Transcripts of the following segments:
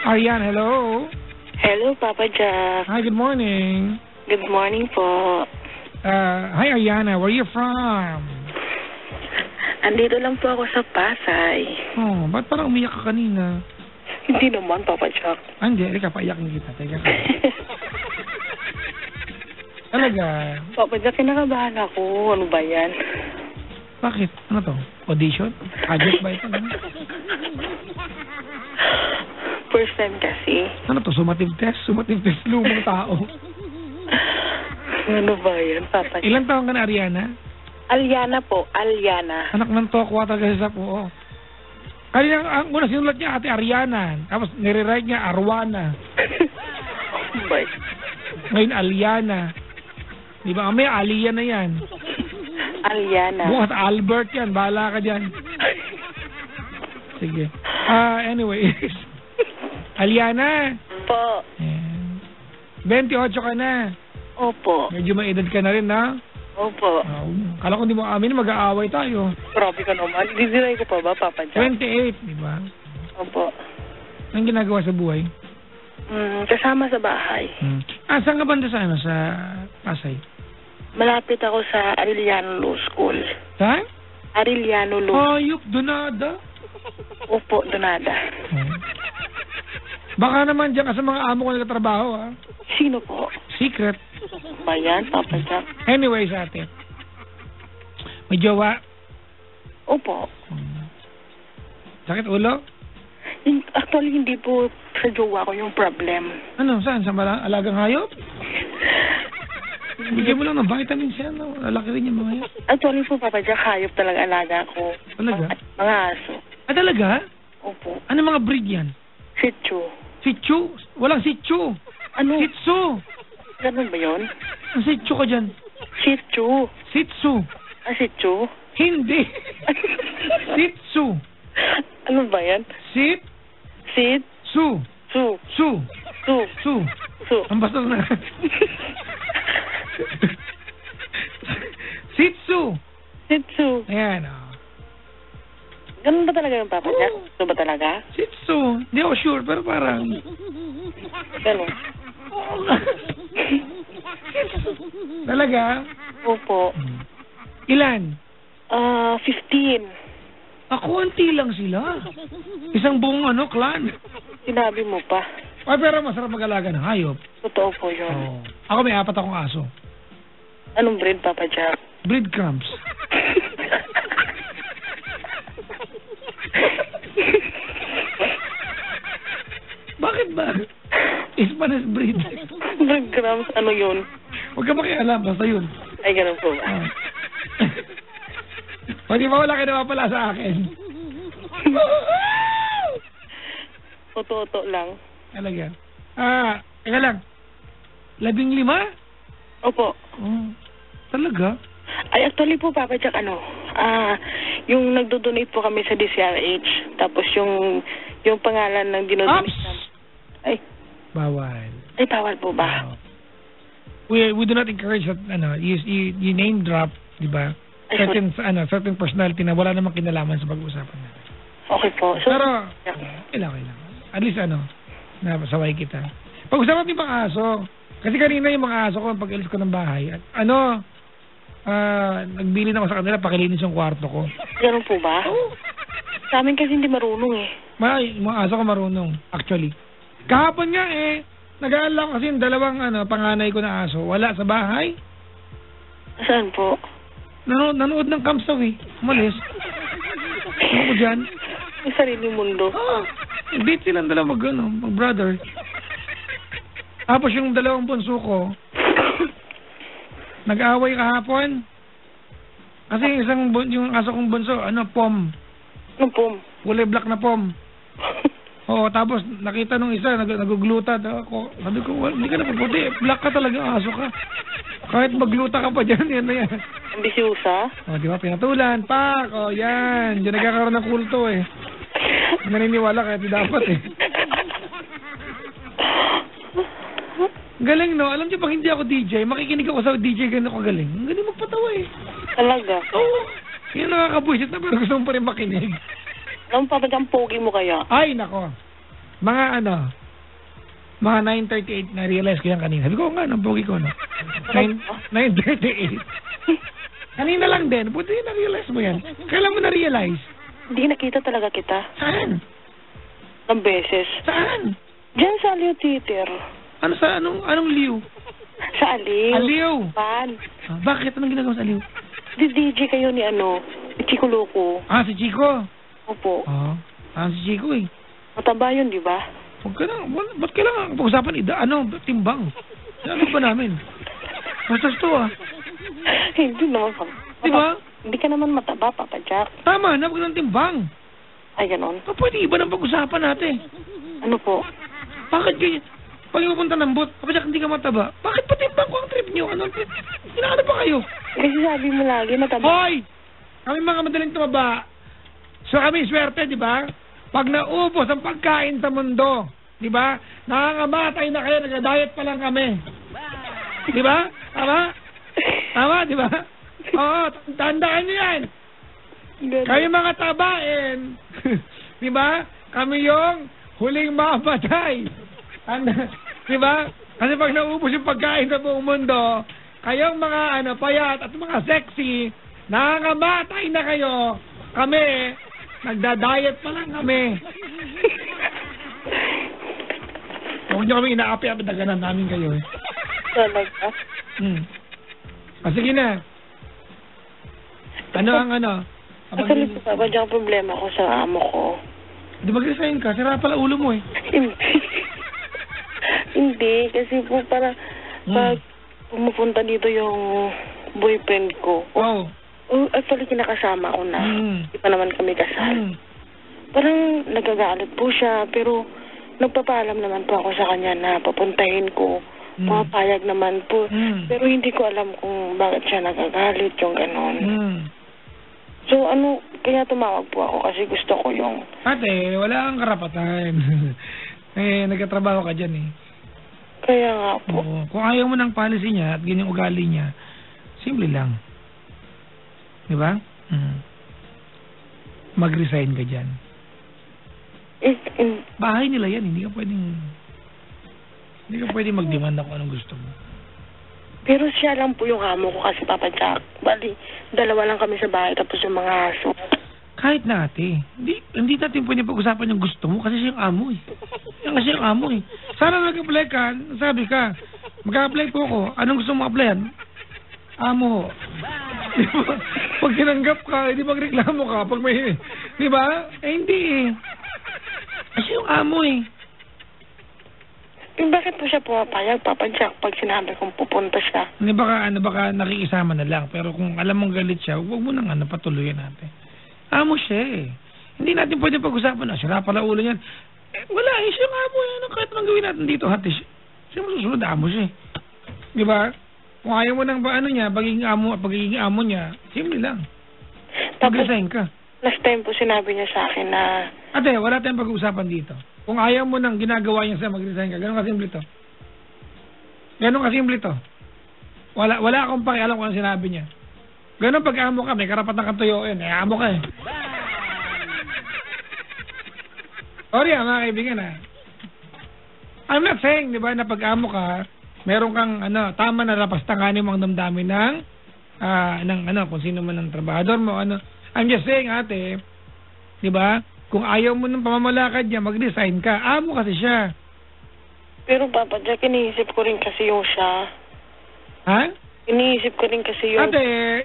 Ariane, hello. Hello, Papa Jack. Hi, good morning. Good morning po. Hi, Ariana. Where are you from? Andito lang po ako sa Pasay. Oh, ba't parang umiyak ka kanina? Hindi naman, Papa Jack. Hindi, ka, paiyakin kita. Teka ka. Talaga? Papa Jack, kinakabahan ako. Ano ba yan? Bakit? Ano to? Audition? Adjust ba ito? Ano? First time kasi. Ano to? Summative test? Summative test lumang tao. Ano ba yan, Papa Jack? Ilang taon ka na, Ariana? Aliana po, Aliana. Anak ng tokwa talaga sa po. Kanina, ang una sinulat niya Ate Ariana. Tapos nire-write niya Arwana. Bye. Ngayon Aliana. Di ba? May Aliyah na yan. Aliana. Bukas Albert yan. Bahala ka dyan. Sige. Anyway. Aliana. Po. 28 ka na. Opo. Medyo may edad ka na rin, ha? Opo. Kala ko hindi mo amin, mag-aaway tayo. Grabe ka naman. Didiray ko pa ba, Papa Jack? 28, di ba? Opo. Anong ginagawa sa buhay? Kasama sa bahay. Saan ka banda sa, sa Pasay? Malapit ako sa Arellano Law School. Saan? Arellano Law. Ayop, Donada. Opo, Donada. Baka naman dyan ka sa mga amo ko nagtatrabaho, ha? Sino po? Secret. Ba yan, Papa Jack? Anyway, sa atin. May jowa. Opo. Sakit ulo? Actually, hindi po sa jowa ko yung problem. Ano? Saan? Sa alagang hayop? Bigyan mo lang ng vitamins yan. No? Lalaki rin yung mga yan. Actually po, Papa Jack, hayop talaga alaga ko. Talaga? Mga aso. Talaga? Opo. Ano mga breed yan? Shih Tzu. Shih Tzu? Walang Shih Tzu. Ano? Shih Tzu. Ganun ba yun? Ang Shih Tzu ka dyan. Shih Tzu. Shih Tzu. Shih Tzu? Hindi. Shih Tzu. Ano ba yan? Shih Tzu. Tzu. Tzu. Tzu. Tzu. Tzu. Ang basta na. Shih Tzu. Shih Tzu. Ayan, Ganun ba talaga yung Papa Jack? Ito ba talaga? Shih Tzu. Hindi ako sure, pero parang... Ganun. Talaga? Opo. Ilan? 15. Konti lang sila. Isang buong clan. Sinabi mo pa. Ay, pero masarap mag-alaga ng hayop. Totoo po yun. Ako may 4 akong aso. Anong breed, Papa Jack? Breadcrumbs. Bakit ba? Spanish breed. Breadcrumbs, ano yun? Huwag ka makialam, basta yun. Ay, ganun po ba? Pwede ba wala ka pala sa akin? Oto-oto lang. Talaga. Teka lang. 15? Opo. Talaga? Ay, actually po, Papa Jack, yung nagdo-donate po kami sa DCRH, tapos yung pangalan ng dinodonate namin. Ay. Bawal. Ay, bawal po ba? We do not encourage that, you name drop, di ba? Certain personality na wala namang kinalaman sa pag-uusapan natin. Okay po. So, pero, kailangan. At least, napasaway kita. Pag-usapan yung mga aso. Kasi kanina yung mga aso ko, pag-alis ko ng bahay, at nagbilin ako sa kanila, pakilinis yung kwarto ko. Ganun po ba? Oo. Sa amin kasi hindi marunong eh. Mga aso ko marunong, actually. Kahapon nga nag-aalala ko kasi yung dalawang panganay ko na aso, wala sa bahay. Saan po? Nanood ng Kamsaw umalis. Ano ko dyan? May sariling mundo. Date silang dalawa mag-brother. Tapos yung dalawang bunso ko, nag-away kahapon. Kasi yung aso kong bunso, pom. Ano pom? Kulay black na pom. Tapos nakita nung isa, naguglutad ako. Sabi ko, hindi ka napaputi. Black ka talaga, aso ka. Kahit magluta ka pa dyan, yan na yan. Ambisyosa? Di ba? Pinatulan, pak! Yan. Diyan nagkakaroon ng kulto Naniniwala kahit di dapat Galing, no? Alam niyo, pag hindi ako DJ, makikinig ako sa DJ ganun ako galing. Ang galing magpatawa Talaga? Oo. Yan nakakabuisit na pero gusto mo pa rin makinig. Anong papagang pogi mo kaya? Ay, nako. Mga mga 9:38 na-realize ko yan kanina. Sabi ko nga, pogi ko, no? 9:38. Kanina lang din. Buti na-realize mo yan. Kailan mo na-realize? Hindi nakita talaga kita. Saan? Ng beses. Saan? Diyan sa Aliw Theater. Anong liw? Sa Aliw. Aliw. Pan. Bakit? Anong ginagawa sa Aliw? Di DJ kayo ni Chico Loco. Si Chico? Opo. Si Chico eh. Mataba yun, di ba? Ba't kailangan pag-usapan timbang? Ano ba namin? Bastos to Hindi naman. Di ba? Hindi ka naman mataba, Papa Jack. Tama na, wag ng timbang. Ay, ganon. Pwede iba ng pag-usapan natin. Ano po? Bakit kayo? Pag pupunta ng bot, Papa Jack, hindi ka mataba. Bakit pa timbang ko ang trip nyo? Inaano ba kayo? Kasi sabi mo lagi mataba. Hoy! Kami mga madaling tumaba. So kami swerte, di ba? Pag naubos ang pagkain sa mundo, di ba? Nangangamatay na kayo, nag-diet pa lang kami. Di ba? Tama, di ba? Oo, tandaan nyo yan. Kami mga tabain, di ba? Kami yung huling mamatay. Di ba? Kasi pag naubos yung pagkain sa buong mundo, kayong mga payat at mga sexy, nangangamatay na kayo. Kami, nagda-diet pa lang kami. Huwag nyo kami inaapi-api, daganan namin kayo. Talaga? Sige na. Actually, Papa Jack, problema ko sa amo ko. Di mag-resign ka? Sira pala ulo mo eh. Hindi, kasi po para pag pumupunta dito yung boyfriend ko. Actually, kinakasama ko na. Hindi pa naman kami kasal. Parang nagagalit po siya, pero nagpapaalam naman po ako sa kanya na papuntahin ko. Papayag naman po. Pero hindi ko alam kung bakit siya nagagalit, yung ganon. So, kaya tumawag po ako kasi gusto ko yung... Ate, wala kang karapatan. Nagkatrabaho ka dyan eh. Kaya nga po. Oo. Kung ayaw mo ng policy niya at ganyang ugali niya, simple lang. Di ba? Mag-resign ka dyan. Bahay nila yan, hindi ka pwedeng mag-demand na kung anong gusto mo. Pero siya lang po yung amo ko kasi, Papa Jack. Bali, 2 lang kami sa bahay tapos yung mga aso. Kahit na ate, hindi natin pwede pag-usapan yung gusto mo kasi siya yung amo eh. Yan kasi yung amo eh. Sana nag-apply ka, sabi ka, mag-apply po ako, anong gusto mo applyan? Amo. Diba? Pag tinanggap ka, hindi magreklamo ka, pag may, di ba? Hindi eh. Kasi yung amo eh. Bakit po siya pumapayag, Papa Jack, pag sinabi kong pupunta siya? Baka nakikisama na lang, pero kung alam mong galit siya, huwag mo nang patuloyan natin. Amo siya eh. Hindi natin pwede pag-usapan sira pala ulo niyan. Wala eh, siya yung amo yan. Kahit anong gawin natin dito, hati siya masusunod, amo siya eh. Di ba? Kung ayaw mo nang pagiging amo niya, simple lang. Mag-resign ka. Last time po sinabi niya sa akin na... Ate, wala tayong pag-uusapan dito. Kung ayaw mo nang ginagawa niya mag-resign ka, ganun kasimple to. Ganun kasimple to. Wala akong pakialam kung ano sinabi niya. Ganun pag amo ka, may karapatan kang tuyuin. Amo ka eh. Sorry mga kaibigan I'm not saying, di ba, na pag amo ka, meron kang, tama na lapastanganin mo ang damdamin ng kung sino man ang trabahador mo, I'm just saying, ate, di ba, kung ayaw mo ng pamamalakad niya, mag-resign ka. Amo kasi siya. Pero Papa Jack, iniisip ko rin kasi yung siya. Ha? Iniisip ko rin kasi yung... Ate,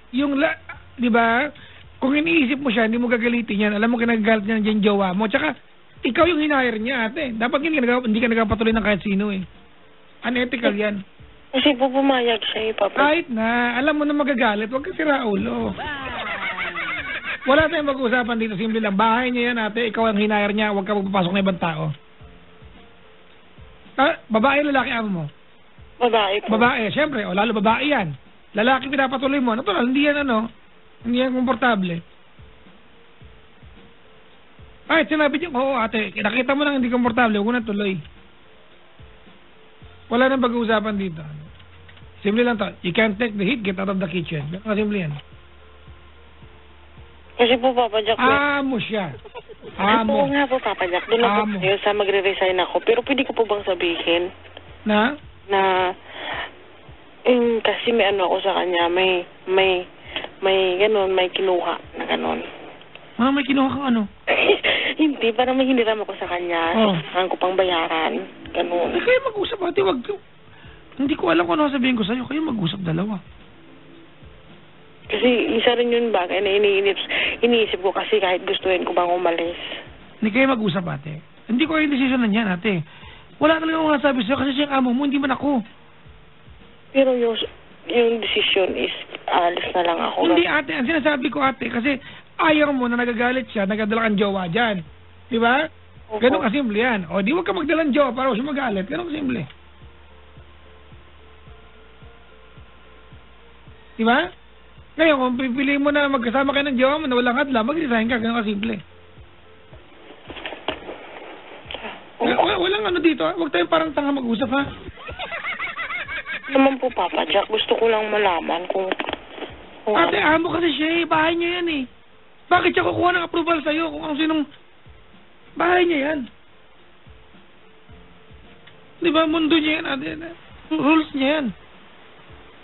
di ba, kung iniisip mo siya, hindi mo gagalitin yan. Alam mo, kinagagalit niya dyan jowa mo. Tsaka, ikaw yung hinire niya, ate. Dapat hindi ka nagpapatuloy ng kahit sino eh. Unethical yan. Kasi po pumayag siya eh, Papa. Kahit na, alam mo na magagalit, huwag ka sira ulo. Wala tayong mag-uusapan dito, simple lang. Bahay niya yan, ate. Ikaw ang hinire niya, huwag ka magpapasok ng ibang tao. Babae, lalaki, amo mo? Babae po. Babae, syempre. O lalo babae yan. Lalaki pinapatuloy mo. Natural, hindi yan komportable. Kahit sinabi niya, oo ate, nakita mo lang hindi komportable, huwag na tuloy. Wala nang pag-uusapan dito. Simple lang to. You can't take the heat, get out of the kitchen. Simple yan. Kasi po, Papa Jack, Amo siya. Oo nga po, Papa Jack. Doon na po kayo sa magre-resign ako. Pero pwede ko po bang sabihin? Na? Kasi may ano ako sa kanya, may ganon, may kinuha na ganon. May kinuha kang ano? Hindi, parang may hiniram ako sa kanya. Saan ko pang bayaran. Ganon. Kayo mag-usap, ate. Hindi ko alam kung ano sabihin ko sa'yo. Kayo mag-usap dalawa. Kasi isa rin yung bagay na iniisip ko kasi kahit gustuin ko bang umalis. Hindi kayo mag-usap, ate. Hindi ko yung decision na yan, ate. Wala talaga akong nasabi sa'yo kasi siya yung amo mo, hindi man ako. Pero yung decision is alis na lang ako. Hindi, ate. Ang sinasabi ko, ate, kasi ayaw mo na nagagalit siya, nagadala kang jowa dyan. Di ba? Ganun kasimple yan. O, di wag ka magdalang jowa para siya magalit. Ganun kasimple. Di ba? Ngayon, kung pipili mo na magkasama kayo ng jowa mo na walang hadla, mag-resign ka. Ganun kasimple. Walang ano dito, ha? Huwag tayong parang tanga mag-usap, ha? Naman po, Papa Jack. Gusto ko lang malaman kung ate, amo kasi siya eh. Bahay niya yan eh. Bakit siya kukuha ng approval sa'yo kung ang sinong bahay niya yan? Di ba, mundo niya yan, ate? Rules niya yan.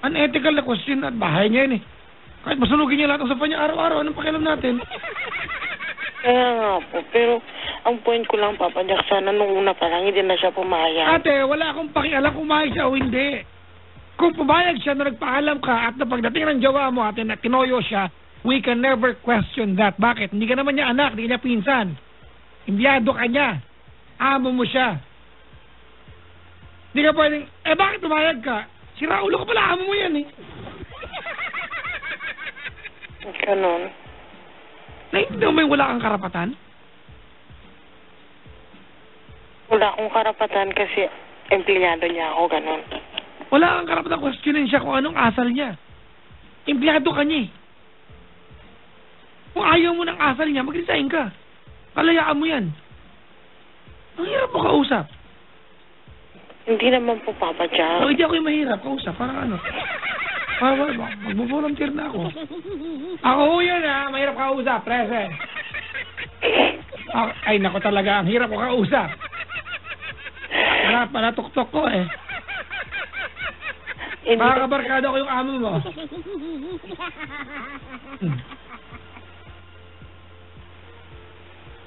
Unethical na question at bahay niya yan eh. Kahit masunugin niya lahat ang sapa niya araw-araw, anong pakialam natin? Kaya nga po, pero ang point ko lang, Papa Jack, sana nung una pa lang, hindi na siya pumayag. Ate, wala akong pakialam kung pumayag siya o hindi. Kung pumayag siya na nagpaalam ka at na pagdating ng jowa mo, ate, na tinoyo siya, we can never question that. Bakit? Hindi ka naman niya anak, hindi niya pinsan. Enviado ka niya. Amo mo siya. Hindi ka pwedeng, bakit pumayag ka? Sira ulo ka pala, amo mo yan eh. Ganon. Naintindihan mo yung wala kang karapatan? Wala akong karapatan kasi empleyado niya ako, ganon. Wala kang karapatan questionin siya kung anong asal niya. Empleyado ka niya eh. Kung ayaw mo ng asal niya, mag-resign ka. Kalayaan mo yan. Ang hirap mo kausap. Hindi naman po, Papa Jack. Hindi ako yung mahirap kausap. Parang ano. Mag-volunteer na ako. Ako yan ha. Mahirap kausap. Prese. Ay, nako talaga. Ang hirap ko kausap. Pala tuktok ko eh. Makakabarkada ko yung amo mo.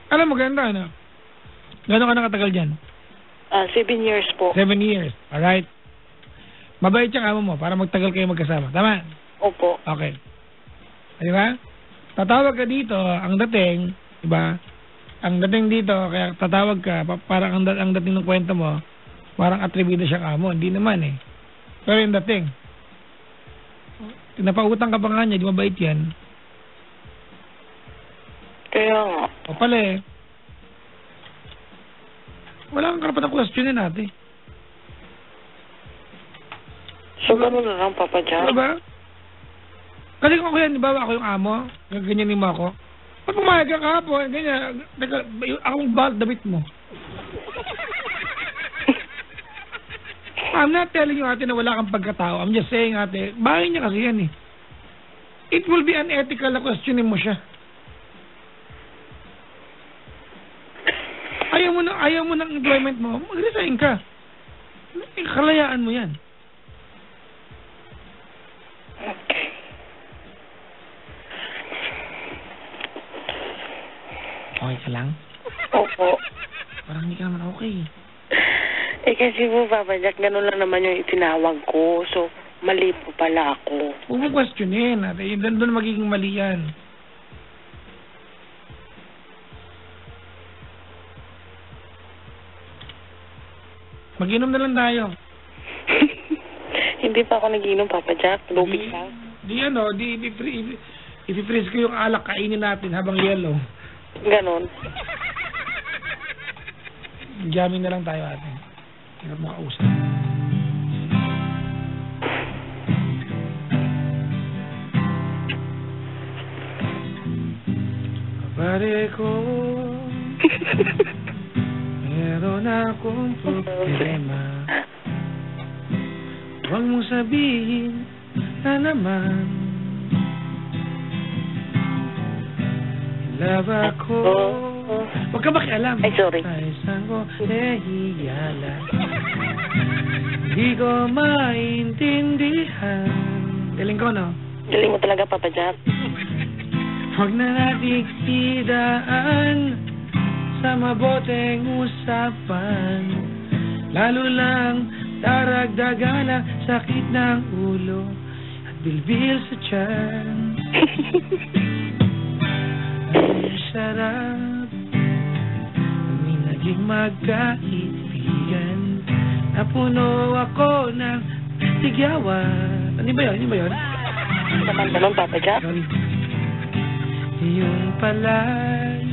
Alam mo, ganda, ano? Gano'n ka nakatagal dyan? 7 years po. 7 years, alright? Mabait siyang amo mo para magtagal kayo magkasama. Tama? Opo. Okay. Di ba? Tatawag ka dito, ang dating, di ba? Ang dating dito, kaya tatawag ka, parang ang dating ng kwento mo, parang atributo siyang amo. Hindi naman eh. Pero yung dating, napautang ka pa nga niya, di mabait yan. Kaya nga. O pala eh. Wala kang karapatang questionin natin. So, gano'n na lang, Papa Jack. Diba? Kasi kung ako yan, di ba, ako yung amo, ganyan mo ako. Pag pumayag ka kahapon, ganyan, akong bald damit mo. I'm not telling you, ate, na wala kang pagkatao. I'm just saying, ate, bahay niya kasi yan eh. It will be unethical na questionin mo siya. Ayaw mo ng employment mo, mag-resign ka. Kalayaan mo yan. Okay ka lang? Opo. Parang hindi ka naman okay. Kasi po, Papa Jack, gano'n lang naman yung itinawag ko. So, mali po pala ako. Huwag mo questionin. Doon magiging mali yan. Mag-inom na lang tayo. Hindi pa ako nag-inom, Papa Jack. Lubig lang. I-freeze ko yung alak, kainin natin habang yellow. Ganon. Jamming na lang tayo, ate. Hirap mo kausap. Kapare ko, meron akong problema. Huwag mong sabihin na naman love ako. Huwag ka makialam. Ay, sorry. Ay, saan ko hihiyala. Di ko maintindihan. Galing ko, no? Galing mo talaga, Papa Jack. Huwag na nating idaan sa maboteng usapan. Lalo lang daragdagan ang sakit ng ulo at bilbil sa tiyan. Ang sarap kami naging magkaibigan. Napuno ako ng tigyawan. Ano ba yun? Ano ba yun? Naman, Papa Jack. Sorry. Yung pala'y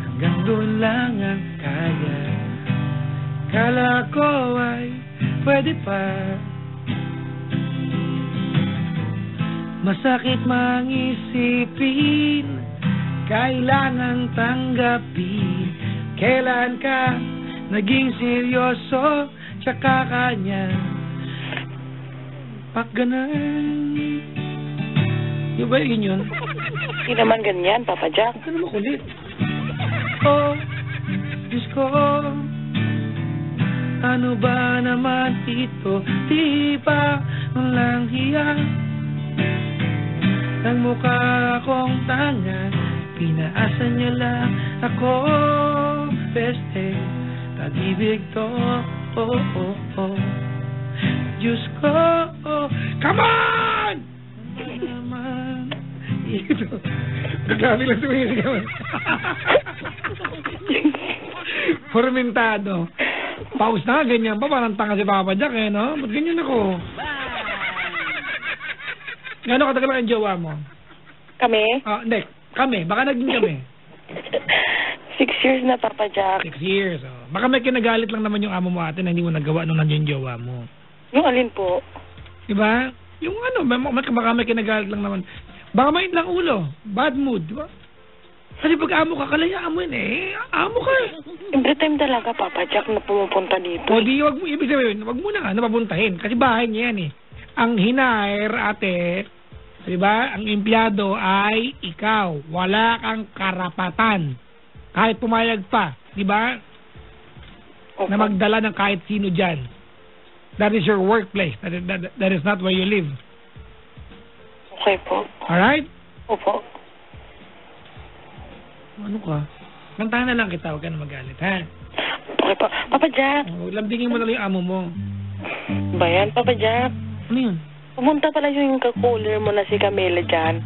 hanggang doon lang ang kaya. Kala ko ay pwede pa. Masakit mang isipin, kailangang tanggapin. Kailan ka naging seryoso, tsaka kanya pag ganun. Yung ba yun? Hindi naman ganyan, Papa Jack. Huwag ka naman kulit. Oh, Diyos ko, ano ba naman ito? Di ba lang hiya? Nang mukha akong tanga, pinaasa niyo lang ako. Peste, pag-ibig to, oh, oh, oh. Diyos ko, oh, come on! Naman, ito. Grabe lang sumisigaw. Fermentado. Paus na, ganyan pa. Parang tanga si Papa Jack, eh, no? Ba't ganyan ako? Gano'ng katagal ang jowa mo? Kami? Hindi. Kami. Baka naging kami. 6 years na, Papa Jack. 6 years. Oh. Baka may kinagalit lang naman yung amo mo ate na hindi mo nagawa nung nandiyan yung jowa mo. Yung alin po? Diba? Yung ano, baka may kinagalit lang naman. Baka may lang ulo. Bad mood, diba? Kasi pag amo ka, kalaya mo yun eh. Amo ka eh. Every time talaga, Papa Jack, na pumupunta dito. O di, wag mo, ibig sabihin, wag mo na nga napapuntahin. Kasi bahay niya yan eh. Ang hinair, ate, diba? Ang empleyado ay ikaw. Wala kang karapatan. Kahit pumayag pa, diba? Okay. Na magdala ng kahit sino dyan. That is your workplace. That is not where you live. Okay po. Alright? Opo. Ano ka? Kantahan na lang kita, huwag ka na magalit, ha? Okay po. Papa Jack. Lambingin mo na lang yung amo mo. Ba yan, Papa Jack? Ano yun? Pumunta pala yung kakuler mo na si Camila dyan.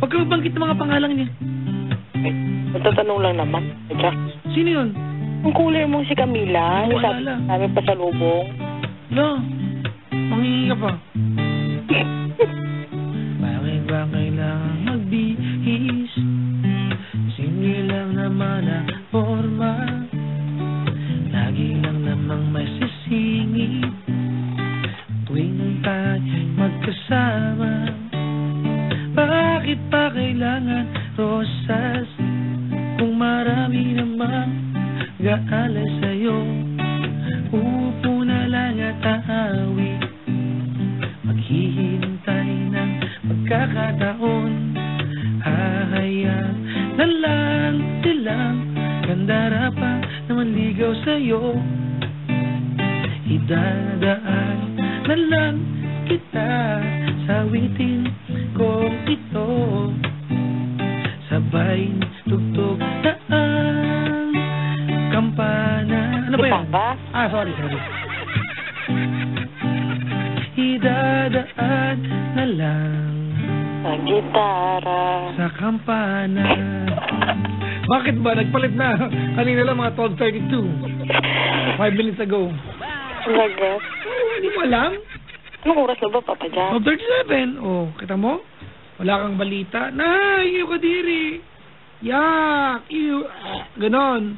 Huwag ka mabanggit ng mga pangalan niya. Magtatanong lang naman, Papa Jack. Sino yun? Yung cooler mo si Camila, yung sabi namin pa sa lubong. No. Manghingi ka pa. Bakit ba kailangan magbihis? Simple lang naman ang forma. Lagi lang namang may sisingit tuwing tayo magkasama. Bakit pa kailangan rosas kung marami namang gaalay sa'yo? Upo na lang at aawi, maghihintay ng pagkakataon. Hahayaan na lang silang gandara pa na manligaw sa'yo. Idadaan na lang kita sa awitin kong ito. Sabay tugtog na ang kampana. Ano ba yan? Sorry. Idadaan na lang sa gitara, sa kampana. Bakit ba? Nagpalit na. Kanina lang mga 12:32. 5 minutes ago. Talaga? Hindi mo alam? Anong oras na ba, Papa Jack? 12:37. Oh, kita mo? Wala kang balita. Nay, iyo ka diri. Yak, iyo. Ganon.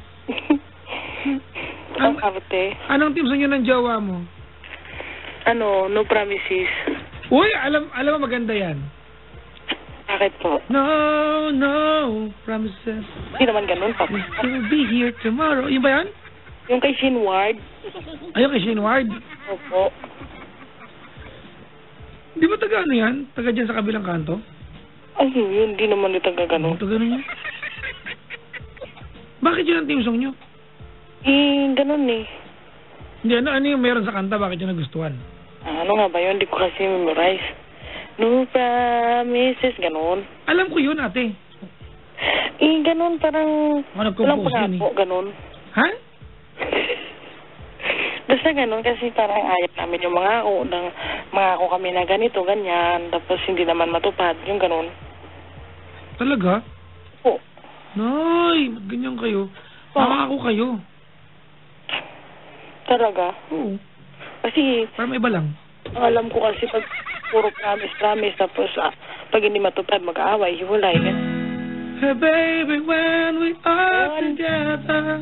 Ang arte. Anong team sa inyo ng jowa mo? Ano, no promises. Uy, alam mo maganda yan. Bakit po? No promises. Hindi naman ganun, Papa. We'll be here tomorrow. Yung ba yan? Yung kay Shane Ward. Ayun kay Shane Ward. Opo. Di ba taga ano yan? Taga dyan sa kabilang kanto? Ay, yun, di naman ito gano'n. Ito gano'n yun. Bakit yun ang team song nyo? Gano'n eh. Hindi, ano yung meron sa kanta? Bakit yun nagustuhan? Ano nga ba yun? Hindi ko kasi memorize. No promises, gano'n. Alam ko yun, ate. Gano'n, parang... Nag-compose yun eh. Gano'n. Ha? Basta gano'n kasi parang ayat namin yung mangako kami na ganito, ganyan. Tapos hindi naman matupad, yung gano'n. Talaga? Oo. Nay, ganyan kayo. Nangako kayo. Talaga? Oo. Kasi... Parang iba lang. Ang alam ko kasi pag puro promise, tapos pag hindi matupad, mag-aaway, hiwalay. Hey baby, when we are together,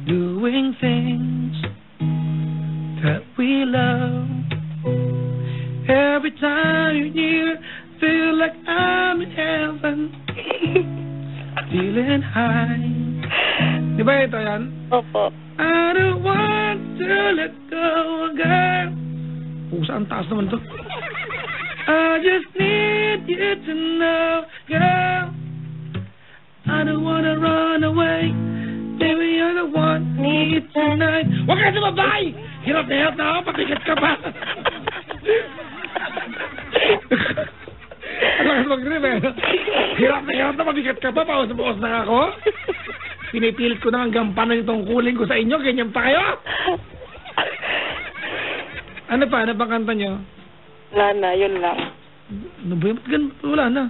doing things that we love, every time you're near, feel like I'm in heaven, feeling high. Di ba ito yan? Opo. I don't want to let go again. Pusa, ang taas naman to. I just need you to know, girl, I don't wanna run away. Baby, you're the one need tonight. Huwag ka sumabay! Hirap na ako, pabigat ka pa. Ang lakas mag-rip eh. Hirap na pabigat ka pa, paus na ako. Pinipilit ko na ang gampanan itong kuling ko sa inyo, ganyan pa kayo? Ano pa? Ano bang kanta nyo? Wala na, yun lang. Ano ba yan? Wala na.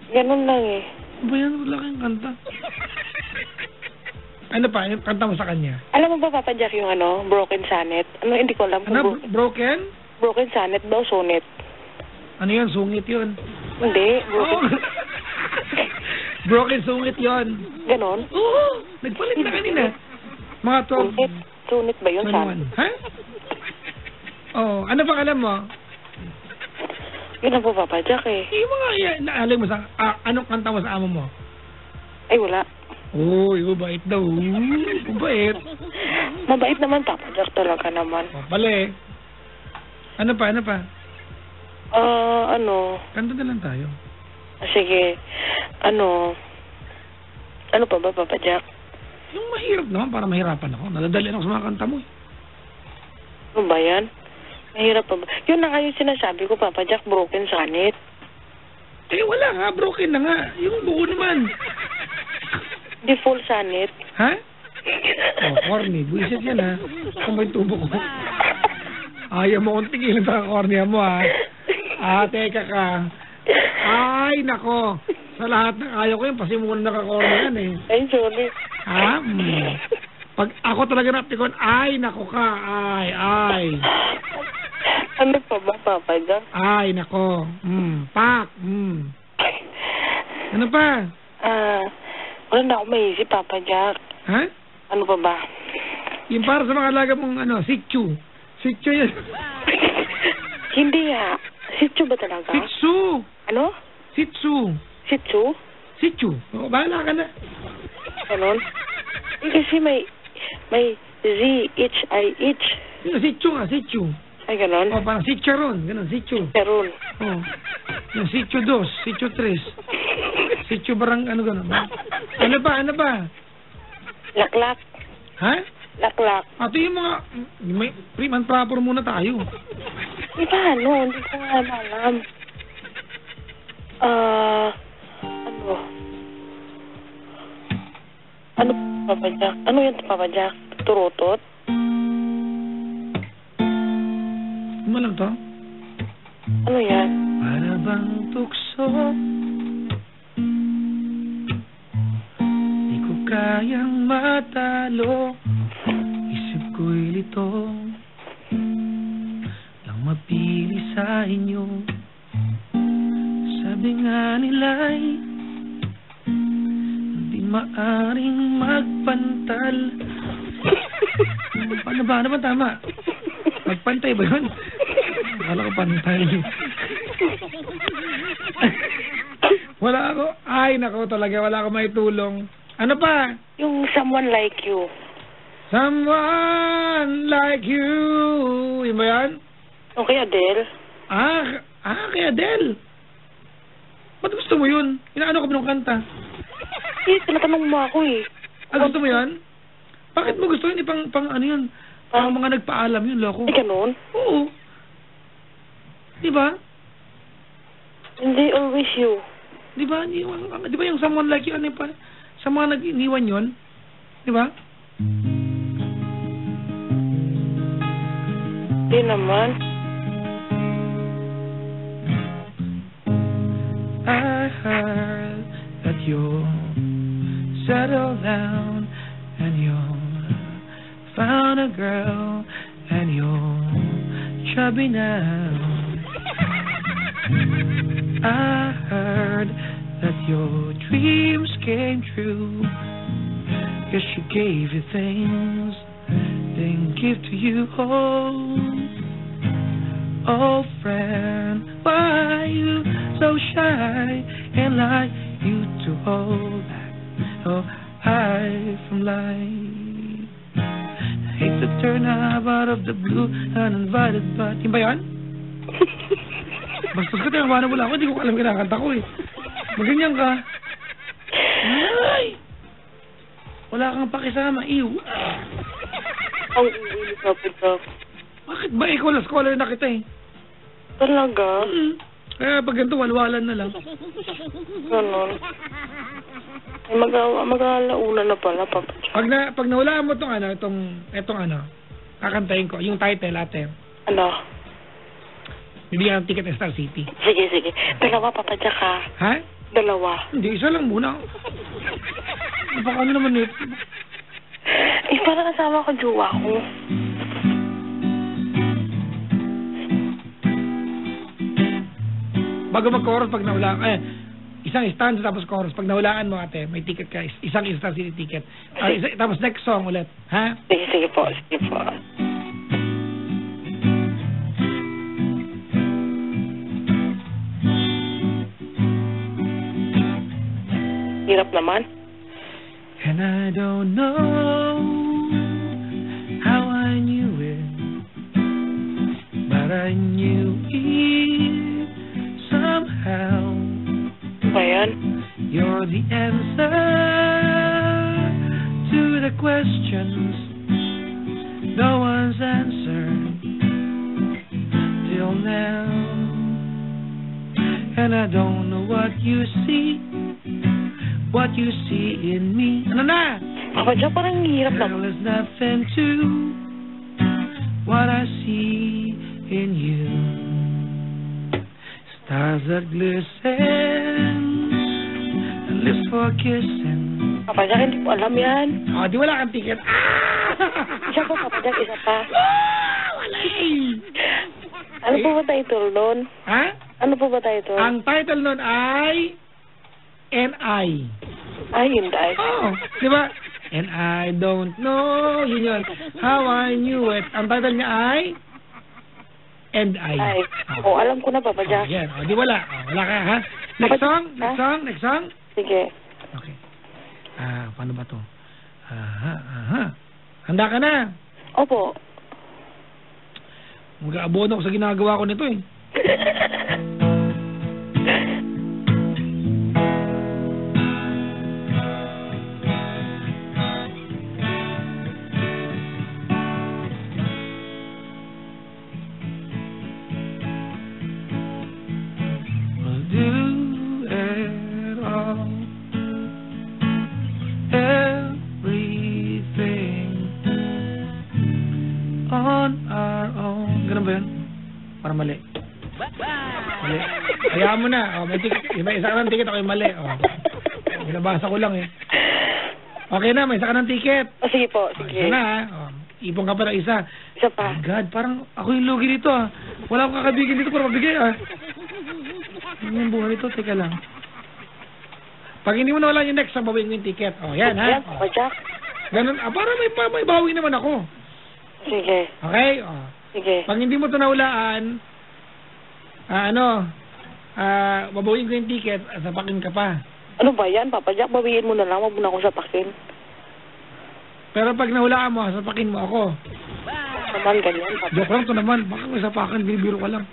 Ganun lang eh. Ano ba yan? Wala kang kanta. Ano pa? Yung kanta mo sa kanya? Alam mo ba, Papa Jack, yung Broken Sonnet? Hindi ko alam. Ano? Broken? Broken Sonnet daw, sonnet. Ano yun? Sungit yun? Hindi, broken. Oh. Broken sungit yun. Ganon? Oo. Nagpalit na kanina. Mga 12. Sonnet ba yun? Sonnet. Ha? Oh, ano bang alam mo? Yun ang po, Papa Jack eh. Yung mga naalim mo sa... anong kanta mo sa amo mo? Ay, wala. Uy, mabait daw. Mabait. Mabait naman, Papa Jack talaga naman. Oh, pala eh. Ano pa? Kanta na lang tayo. Sige. Ano pa ba, Papa Jack? Yung mahirap naman, para mahirapan ako. Nadadalian ako sa mga kanta mo eh. Ano ba yan? Mahirap pa ba? Yun na nga yung sinasabi ko, Papa Jack, Broken Sonnet. Eh, wala nga. Broken na nga. Yung buo naman. Di full sonnet. Ha? Oh, corny. Buisit yan ha. Kung may tubo ko. Ayaw mo kung tigilin sa cornea mo ha. Teka ka. Ay, nako. Sa lahat ng ayaw ko yun, pasimulan na ka-cornea yan eh. Ay, sorry. Ha? Pag ako talaga napikon, ay, nako ka. Ay. Ano pa ba, Papa Jack? Ay, nako. Pak. Ano pa? Wala na ako maisip, Papa Jack. Ha? Ano pa ba? Yung para sa mga alaga mong sitchu. Sitchu yan. Hindi ha. Sitchu ba talaga? Sitsu. Ano? Sitsu. Sitchu? Sitchu. O, bahala ka na. Ganon? Kasi may Z-H-I-H. Sitchu nga, sitchu. Ay, ganon? O, parang sitcharon. Ganon, sitchu. Charon. O. Yung sitchu 2, sitchu 3. Sitchu barang, ganon. Ano ba? Laklak. Ha? Laklak. Ito yung mga, may prim and proper muna tayo. Paano? Hindi ko nga alam. Ano, Papa Jack? Ano yan, Papa Jack? Turutot? Ano lang to? Ano yan? Para bang tukso, di ko kayang matalo, isip ko'y lito, lang mapili sa inyo. Sabi nga nila'y hindi maaring magpantal. Ano ba tama? Magpantay ba yun? Akala ko pantay. Wala ako. Ay, nako talaga. Wala ako may tulong. Ano pa? Yung Someone Like You. Someone Like You. Yun ba yan? Okay, Adele. Kay Adele. Ba't gusto mo yun? Inaano ka ba ng kanta? Tinatanong mo ako eh. Gusto mo yan? Bakit mo gusto yun? Pang ano yun? Pang mga nagpaalam yun, loko. Ganun? Oo. Di ba? Hindi always you. Di ba? Di ba yung someone like you, ano pa? Sa mga nag-iniwan yun? Di ba? Di naman. I heard that you're settled down and you found a girl and you're chubby now. I heard that your dreams came true. Guess she gave you things didn't give to you. Oh friend, why you so shy and like you to hold back? Oh, hide from light. I hate to turn up out of the blue, uninvited, but yun ba yan? Basta ka tayo, wala ako, hindi ko alam kinakanta ko eh. Maganyan ka. Ay! Wala kang pakisama, ew. Ang uwi ka po. Bakit ba ikaw na scholar na kita eh? Talaga? Kaya pag ganito, walwalan na lang. Ganon. Ay, mag-alauna na pala, Papa Jack. Pag nawalaan mo etong kakantahin ko, yung title ate. Ano? Bibigyan ng ticket ng Star City. Sige. Dalawa, Papa Jack, ha? Ha? Dalawa. Hindi, isa lang muna. Baka ano naman ito? Eh, parang kasama ko, jowa ko. Bago mag-chorus, pag nawalaan, isang stanza tapos chorus. Pag nawalaan mo ate, may ticket ka, isang Star City ticket. Tapos next song ulit, ha? Sige po. Hirap naman. And I don't know how I knew it, but I knew it somehow. Ba yan? You're the answer to the questions no one's answered till now. And I don't know what you see in me. Ano na? Papa Jack, parang hirap Girl, naman. there's nothing to what I see in you. Stars that glisten, and lips for kissing. Papa Jack, hindi ko alam yan. Di wala kang ticket. Isa pa, Papa Jack, isa pa. Wala eh. Ano po ba title nun? Ha? Ano po ba title? Ang title nun ay N.I. Ay, hindi. Oh, di ba? And I don't know. Yun. How I knew it. Ang title niya ay And I. Ay. Alam ko na, Papa Jack. Yan. Di wala. Wala ka, ha? Next song? Sige. Okay. Paano ba to? Handa ka na? Opo. Mag-aabono ko sa ginagawa ko nito eh. Mali. Hayaan mo na. May ticket. May isa ka ng ticket. Ako yung mali. Binabasa ko lang eh. Okay na. May isa ka ng ticket. Sige po. Sige. Isa na ipon ka pa ng isa. Isa pa. Oh God, parang ako yung lugi dito Wala akong kakabigin dito para mabigay Ano yung buhay dito? Teka lang. Pag hindi mo na wala yung next, babayin mo yung ticket. Yan ha. Yan, Papa Jack. Ganun. Para may bawi naman ako. Sige. Okay? Sige. Pag hindi mo ito nahulaan, babawiin ko yung ticket at sapakin ka pa. Ano ba yan, Papa Jack? Bawiin mo na lang, wag mo na ako sapakin. Pero pag nahulaan mo, sapakin mo ako. Naman ganyan, Papa. Joke lang ito naman. Baka may sapakan, binibiro ka lang.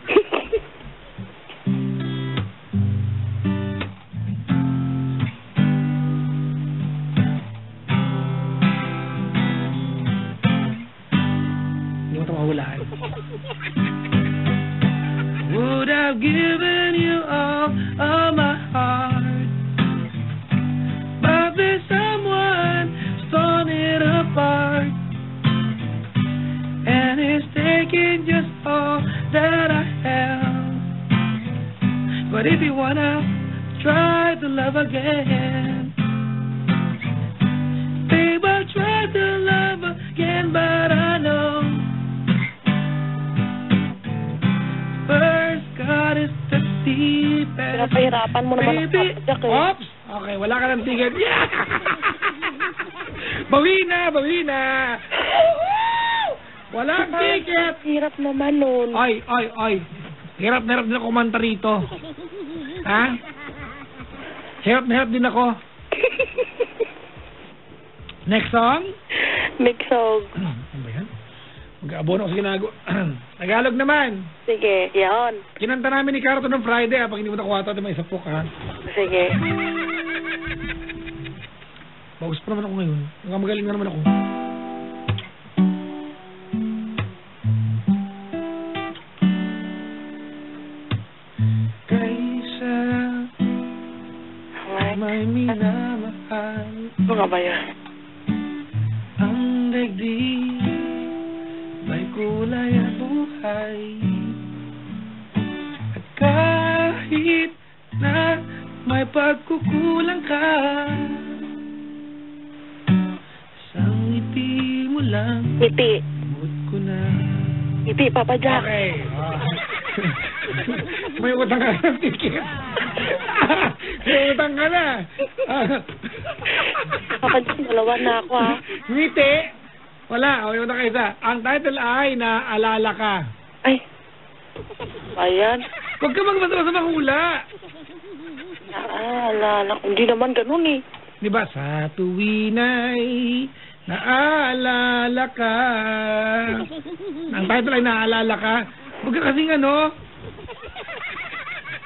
But if you wanna try to love again, babe, I'll try to love again, but I know first God is the deepest. Pinapahirapan mo naman Baby, ang Jack, eh. oops! Okay, wala ka ng ticket. Yeah! Bawi na! Walang ticket! Hirap naman nun. Ay. Hirap na hirap din ako kumanta rito. Ha? Hirap na hirap din ako. Next song? Next song. Ano ba yan? Mag-aabono ko sa ginagawa. Tagalog naman. Sige, yan. Kinanta namin ni Carto ng Friday, pag hindi mo nakuha ito, may isa po ka. Sige. Bagus pa naman ako ngayon. Magaling na naman ako. Kaysa may minamahal. Ano nga ba yan? Ang daigdig may kulay at buhay. At kahit na may pagkukulang ka, isang ngiti mo lang, Ngiti. imut ko na. Ngiti, Papa Jack. Okay. May utang ka na, ticket. May utang ka na. Papa Jack, dalawa na ako, ha? Ngiti. Wala, may utang ka isa. Ang title ay Naalala Ka. Ay. Ayan. Huwag ka magbasa-basa ng hula. Naalala ko. Hindi naman ganun, eh. Di ba? Sa tuwin ay naalala ka. Ang title ay Naalala Ka. Huwag ka kasing ano.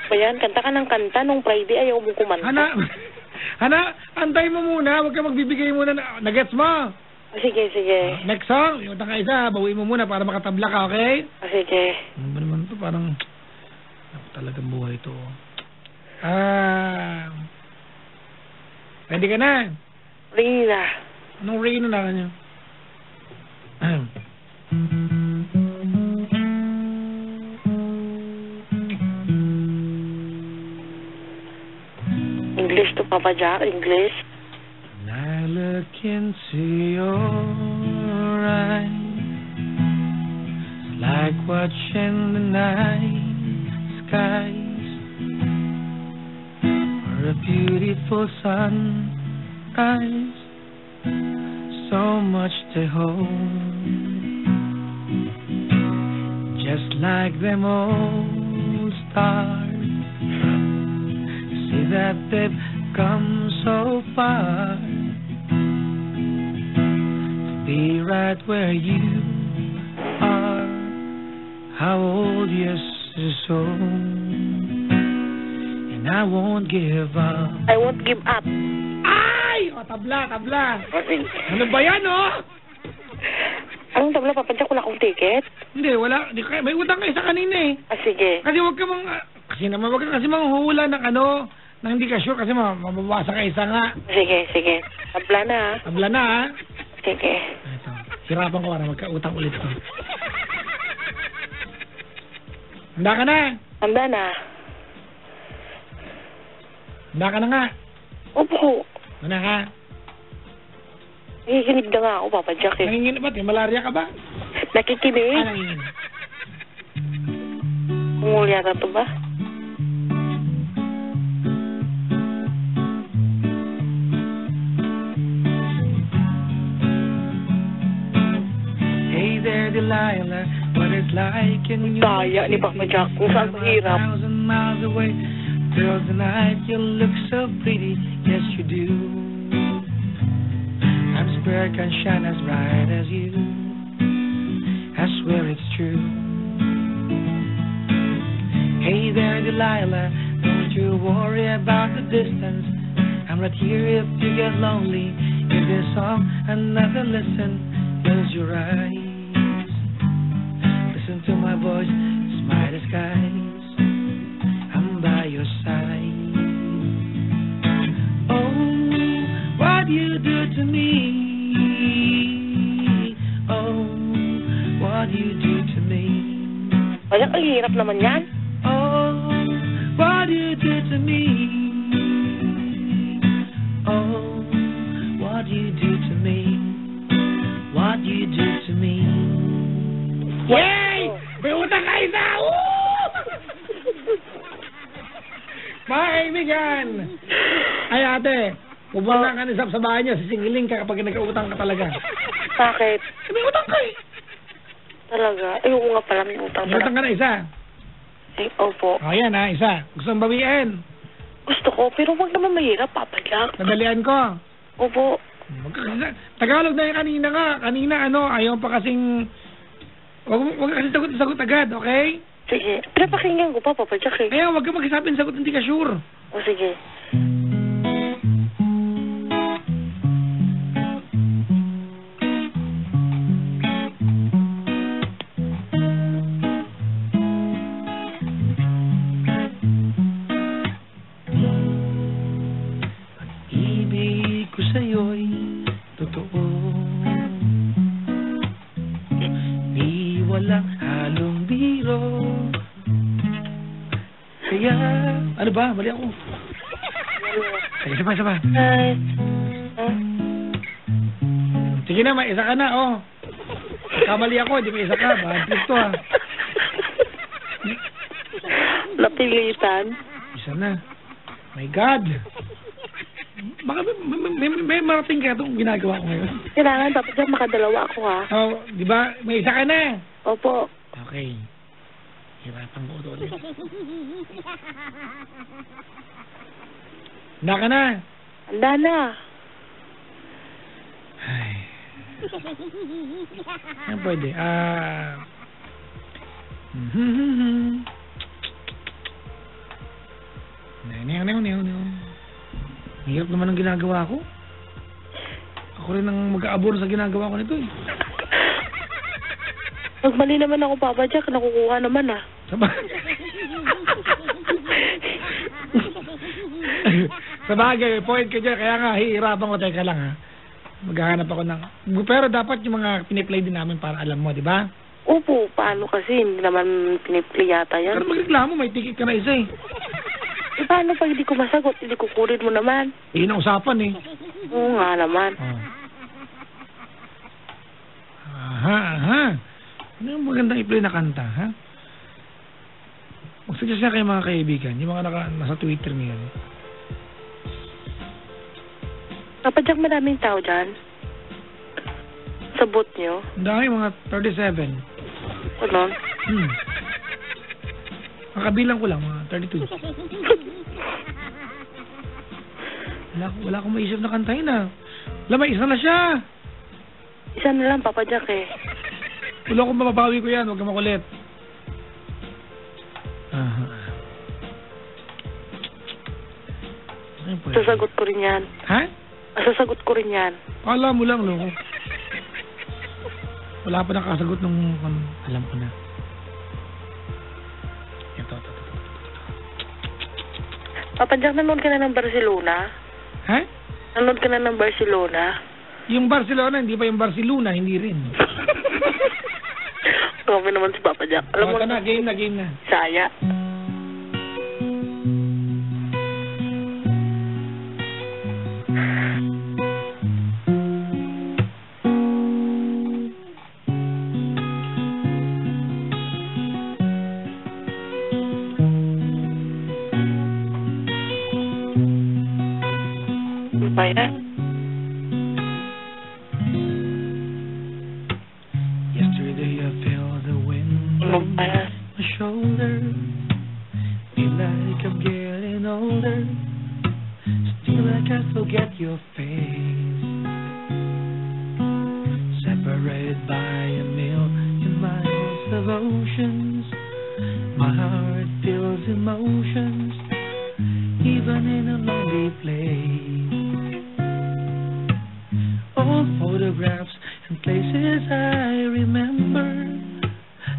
Ayan, kanta ka ng kanta nung Friday, ayaw mong kumanta. Antay mo muna. Huwag ka magbibigay muna. Nagets mo? Sige. Next song, yung utang ka isa, bawiin mo muna para makatabla ka, okay? Sige. Ano ba naman ito? Parang talagang buhay ito. Pwede ka na. Rina. Anong Rina na kanya? English to Papa Jack, English. When I look into your eyes, it's like watching the night skies, or a beautiful sunrise, so much to hold, just like them old stars. See that they've come so far to be right where you are. How old you're so, and I won't give up. I won't give up. Ay! O, tabla. Ano ba yan, oh? Anong tabla, Papa Jack? Wala akong ticket? Hindi, wala. May utang ka isa kanina, eh. Sige. Kasi wag ka wag ka kasi manghula ng ano, nang hindi ka sure kasi mababasa ka isa nga. Sige. Tabla na, ha? Tabla na, ha? Sige. Ito. Hirapan ko para magkautang ulit ito. Handa ka na. Handa na. Handa ka na nga. Opo. Handa ka. Nakikinig na nga ako, Papa Jack, eh. Nanginginig ba? Malaria ka ba? Nakikinig. Nanginginig. Ungol yata to ba? Hey there, Delilah, what it's like in you. Daya ni Papa Jack, kung saan mahirap. 1,000 miles away, girl, tonight you look so pretty, yes you do. I'm spirit can shine as bright as you. I swear it's true. Hey there, Delilah, don't you worry about the distance. I'm right here if you get lonely. Give this song another listen. Close your eyes. Listen to my voice, smile the skies. I'm by your side. Oh, what you do to me? Oh, what you do to me? Ay, ang hirap naman yan. Oh, what you what you do to me, what you do to me. Yay! May utang ka isa! Mga kaibigan! Ay ate, pupunta ka ni Zap sa bahay niyo, sisingiling ka kapag nag-utang ka talaga. Bakit? May utang ka eh. Talaga? Ayoko nga pala may utang May utang ka na isa. Eh, opo. O yan ha, isa. Gusto mong bawiin? Gusto ko, pero wag naman mahirap, Papa Jack. Nadalian ko. Opo. Tagalog na yung kanina ka. Kanina ayaw pa kasing... Wag kasi sagot agad, okay? Sige. Pinapakinggan ko pa, Papa Jack eh. Ayaw, wag ka magsasabi ng sagot, hindi ka sure. O sige. Ano ba? Mali ako. Sige, sabay. Sige na, may isa ka na, oh. Kamali ako, di may isa ka. Bad trip to, ha. Napilitan. Isa na. My God. Baka may marating ka itong ginagawa ko ngayon. Kailangan, Papa Jack, makadalawa ako, ha. Oh, di ba? May isa ka na. Opo. Okay. Hirapan ko ito ulit. Handa ka na? Handa na. Ay. Yan pwede. Hirap naman ang ginagawa ko. Ako rin ang mag-aabor sa ginagawa ko nito eh. Pag mali naman ako, Papa Jack, nakukuha naman ah. Sabagay, point ka dyan. Kaya nga, hihirapan ko. Teka lang ha. Maghahanap ako ng... Pero dapat yung mga piniplay din namin para alam mo, di ba? Opo, paano kasi? Hindi naman piniplay yata yan. Pero magreklamo, may ticket ka na isa eh. Eh, paano pag hindi ko masagot? Hindi kukunin mo naman. Yun ang usapan eh. Oo nga naman. Oh. Aha. Ano yung magandang i-play na kanta, ha? Mag-suggest na kayo mga kaibigan, yung mga nasa Twitter ngayon. Papa Jack, maraming tao dyan. Sa booth nyo. Ang dami, mga 37. Ano? Makabilang ko lang, mga 32. Wala akong maisip na kantahin, ha? Wala, may isa na siya. Isa na lang, Papa Jack eh. Wala akong mapapawi ko yan, huwag kang makulit. Sasagot ko rin yan. Ha? Sasagot ko rin yan. Alam mo lang, loko. Wala pa nakasagot nung alam ko na. Ito. Papa Jack, nanood ka na ng Barcelona? Ha? Nanood ka na ng Barcelona? Yung Barcelona, hindi pa yung Barcelona, hindi rin. Grabe naman si Papa Jack. Alam mo na, game na. Saya. Bayan. Yesterday I felt the wind on my shoulder. Feel like I'm getting older. Still I can't forget your face. Separated by a million miles of oceans. My heart feels emotions, even in a lonely place. Old photographs and places I remember,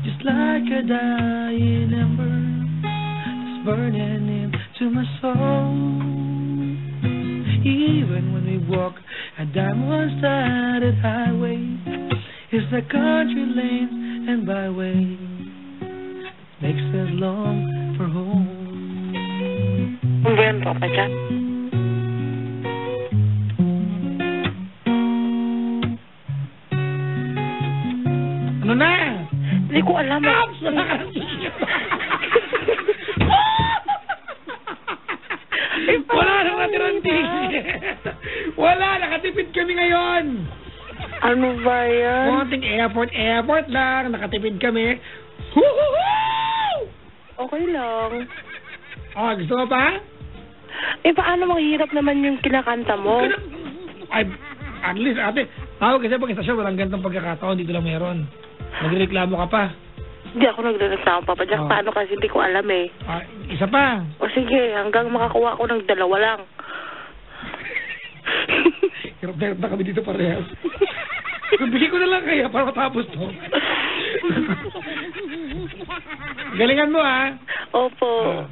just like a dying ember that's burning into my soul. Even when we walk a diamond-studded highway, it's the country lanes and byways that makes us long for home. Ano ba yan, Papa Jack? Ano na? Hindi ko alam. Ops! Wala ka ng ticket. Wala na natirang ticket. Wala, nakatipid kami ngayon. Ano ba yan? Konting airport lang, nakatipid kami. Woo-hoo-hoo! Okay lang. Oh, gusto mo pa? Paano mahirap naman yung kinakanta mo? Ay, at least, ate, tawag kasi pag istasyon, walang ganitong pagkakataon, dito lang meron. Nagreklamo ka pa. Hindi ako nagre-reklamo, Papa Jack. Paano kasi hindi ko alam eh. Isa pa. O sige, hanggang makakuha ko ng 2 lang. Hirap na kami dito parehas. Bigyan ko na lang kaya para matapos to. Galingan mo, ha? Opo.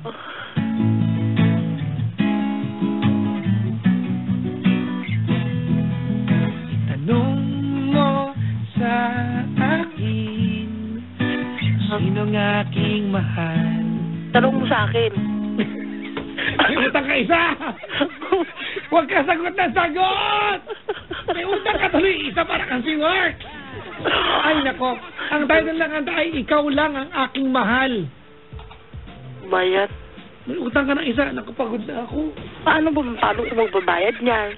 Tanong mo sa akin, sinong aking mahal? Tanong mo sa akin. May utang ka isa! Huwag ka sagot na sagot! May utang ka tuloy isa para kang si Mark! Ay nako, ang title lang kanta ay Ikaw Lang Ang Aking Mahal. Bayad? May utang ka ng isa, nakapagod na ako. Paano ko magbabayad niyan?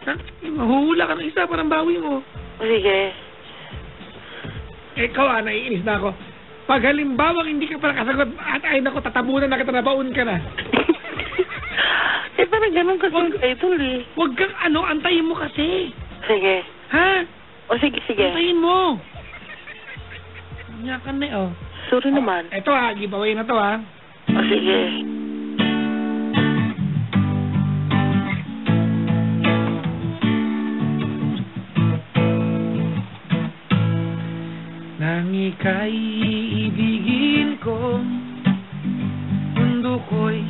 Ha? Mahuhula ka ng isa, parang bawi mo. Sige. Ikaw naiinis na ako. Pag halimbawa hindi ka pala kasagot at ay nako, tatabunan na kita, nabaon ka na. Parang ganun kasi idol eh. Huwag kang antayin mo kasi. Sige. Ha? O sige. Antayin mo. Nyakan na Sorry naman. Ito giveaway na to O sige. Nang ika'y iibigin ko, mundo ko'y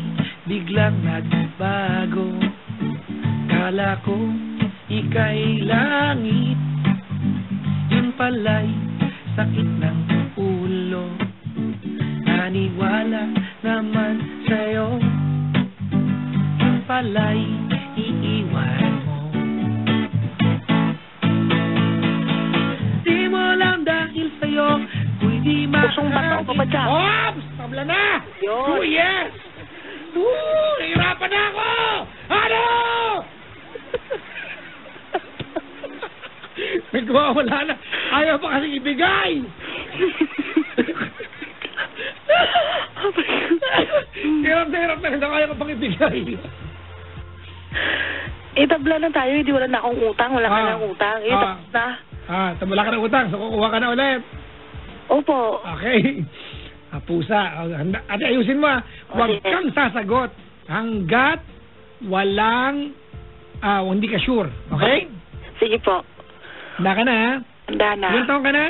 biglang nagbago. Kala ko ika'y langit, yun pala'y sakit ng ulo. Naniwala naman sa'yo, yun pala'y iiwan mo. Di mo alam dahil sa'yo, ko'y di Pusong bato, Papa Jack. Ops! Tabla na! Yun. Yes! Nahirapan na ako! Ano? May wala na. Ayaw pa kasing ibigay. Hirap na ayaw ka pang ibigay. Tabla na tayo. Hindi wala na akong utang. Wala ka ng utang. Tapos na. Wala ka ng utang. So kukuha ka na ulit. Opo. Okay. Pusa. Ate, ayusin mo. Huwag kang sasagot hanggat walang hindi ka sure. Okay? Sige po. Handa ka na, ha? Handa na. Ilang taon ka na?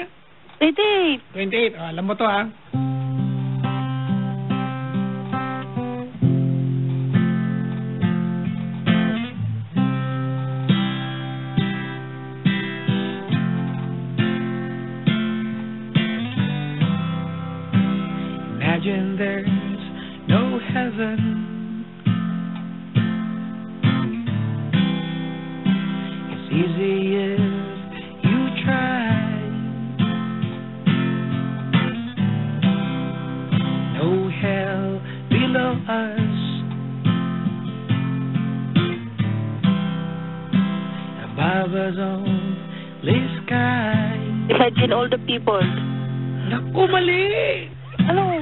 28. 28. Alam mo to, ha? Imagine there's no heaven. It's easy if you try. No hell below us. Above us only sky. Imagine all the people. Naku, mali! Ano?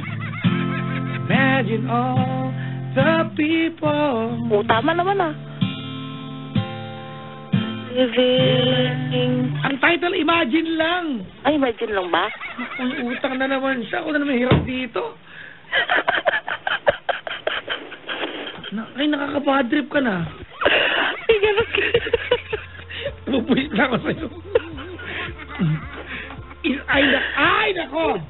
Imagine all the people. Tama naman Living. Ang title, Imagine lang. Ay, imagine lang ba? Ang utang na naman siya. Ako na naman hirap dito. Ay, nakakabadrip ka na. Ay, ganun ka. Bubuhit na ako sa'yo. Ay, nako.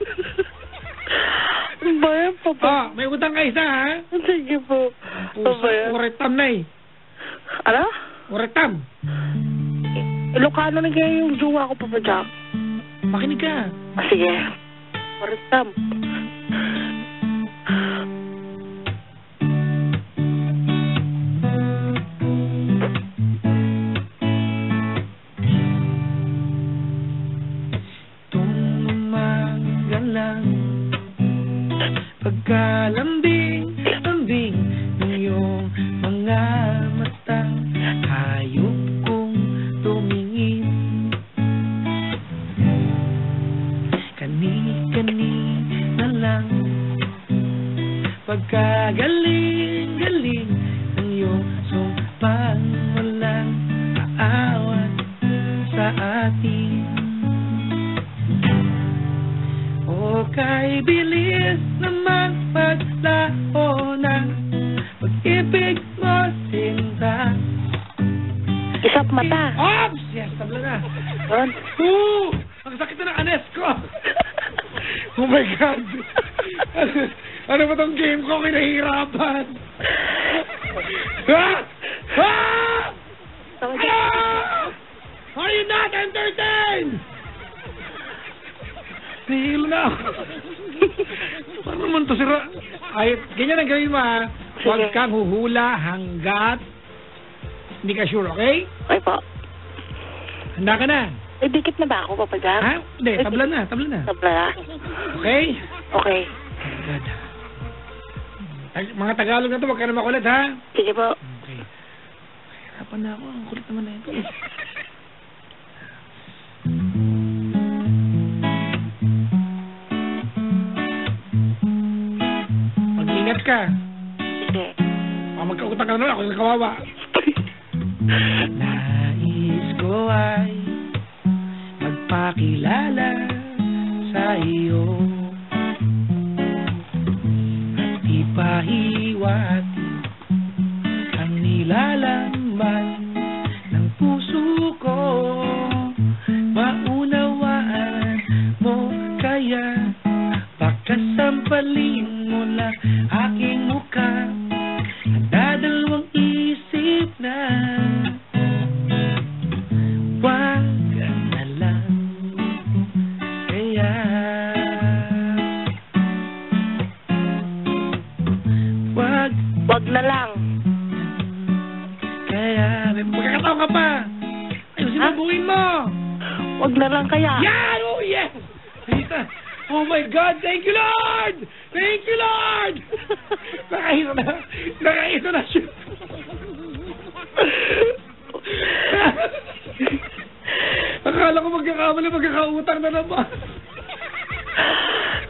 Bayan pa ba? May utang ka isa, ha? Sige po. Pusa, uretam na eh. Ano? Uretam. Ilocano na kaya yung jowa ko, Papa Jack. Makinig ka. Sige. Uretam. pagkagaling-galing ng iyong sumpang walang aawat sa atin. O kay bilis naman paglaho ng pag-ibig mo, sinta. Isap mata. Ops! Yes, tabla na. Ron. Ooh! Ang sakit na ng anes ko. Oh my God. Ano ba tong game ko? Kinahihirapan. Ah! Ah! Ah! Are you not entertained? Nihilo na ako. Paano naman to, sira? Ay, ganyan ang gawin mo, ha? Huwag kang huhula hanggat hindi ka sure, okay? Okay po. Handa ka na? May dikit na ba ako, Papa Jack? Ha? Hindi, tabla na, tabla na. Tabla na? Okay? Okay. Good. Mga Tagalog na to, huwag ka na makulit, ha? Sige po. Okay. Hirapan na ako, ang kulit naman na ito. Mag-ingat ka. Sige. Magkautang ka naman ako, yung kawawa. Nais ko ay magpakilala sa iyo at ipahiwati ang nilalaman ng puso ko. Maunawaan mo kaya baka sampalin mo lang aking mukha. Dadalawang isip na wag na lang kaya wag na lang kaya May magkakataon ka pa. Ayusin mo, buuin mo. wag na lang kaya. Yan! Oh, yes! Rita. Oh my God! Thank you, Lord! Thank you, Lord! Nakahito na. Nakahito na siya. Akala ko magkakamali, magkakautang na naman.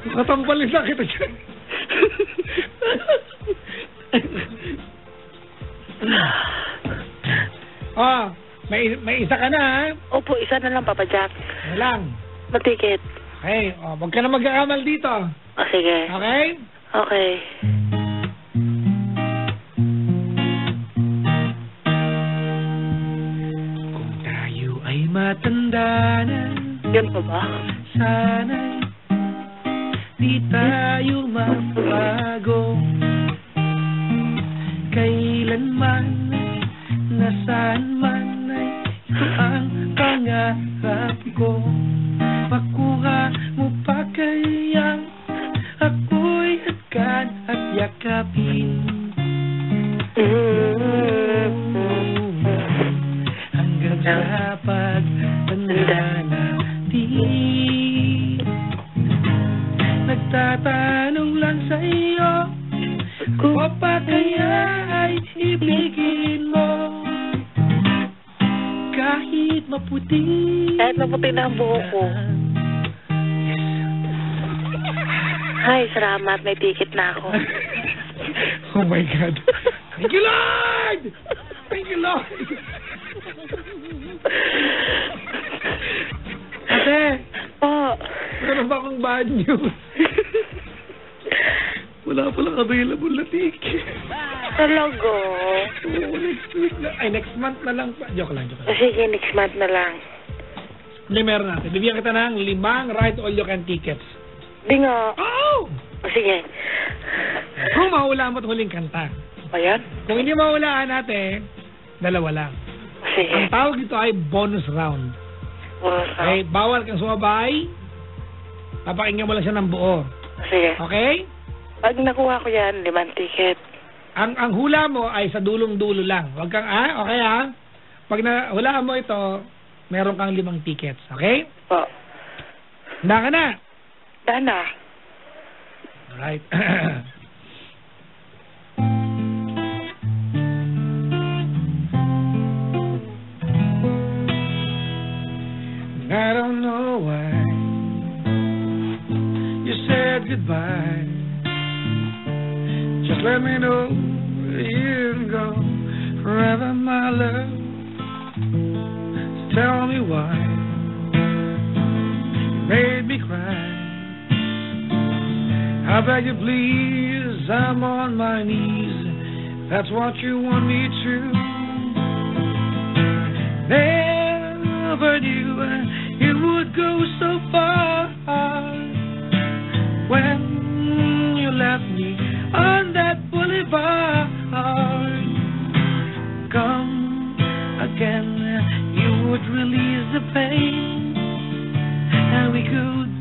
Katampalin na kita dyan. May isa ka na, ha? Opo, isa na lang, Papa Jack. Ano lang? Matikit. Okay, wag ka na magkakamal dito. O, sige. Okay? Okay. kung tayo ay matanda na, Yun pa ba? sana'y di tayo magbago. Kailanman, nasaan man ay ito ang pangarap ko. Makuha mo pa kayang ako'y hagkan at yakapin. Hanggang sa pagtanda natin, nagtatanong lang sa iyo, kung pa kaya ay ibigin mo. Kahit maputi, Kahit maputi na ang buhok ko. Ay, salamat. May ticket na ako. Oh my God. Thank you, Lord! Thank you, Lord! Ate, meron ba akong bad news? Wala palang available na ticket. Talaga? Oo, next week na. Ay, next month na lang pa. Joke lang. Sige, next month na lang. Hindi, meron natin. Bibigyan kita ng 5 ride all you can tickets. Di nga. Oh! Sige. Kung mahula mo at huling kanta. Ayan? Kung hindi mahulaan natin, 2 lang. Sige. Ang tawag dito ay bonus round. Okay? Bawal kang sumabay. Papakinggan mo lang siya ng buo. Sige. Okay? Pag nakuha ko yan, 5 ticket. Ang hula mo ay sa dulong-dulo lang. Huwag kang, okay ha? Pag nahulaan mo ito, meron kang 5 tickets. Okay? Po. Handa ka na? Dana. Alright. I don't know why you said goodbye Just let me know you can go forever, my love. Tell me why you made me cry. I beg you please, I'm on my knees. That's what you want me to. Never knew it would go so far when you left me on that boulevard. Come again, you would release the pain, and we could